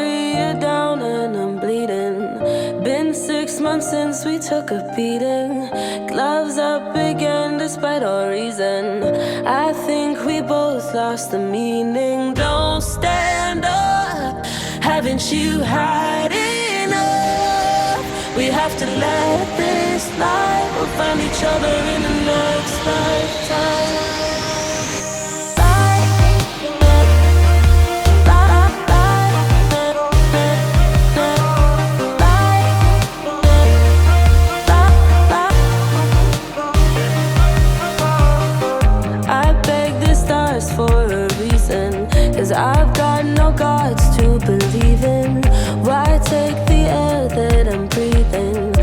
sorry you're down and I'm bleeding. Been 6 months since we took a beating. Gloves up again despite all reason. I think we both lost the meaning. Don't stand up, haven't you had enough? We have to let this lie. We'll find each other in the next lifetime. For a reason, 'cause I've got no gods to believe in. Why take the air that I'm breathing?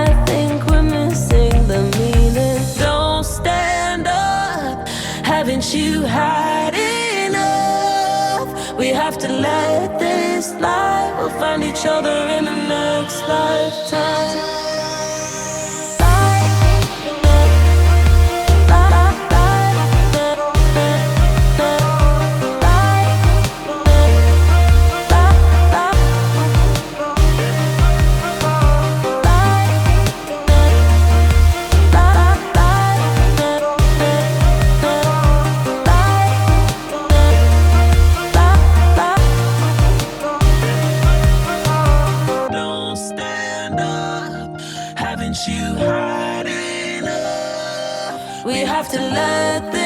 I think we're missing the meaning. Don't stand up, haven't you had enough? We have to let this lie. We'll find each other in the next lifetime. You had enough. We have to let this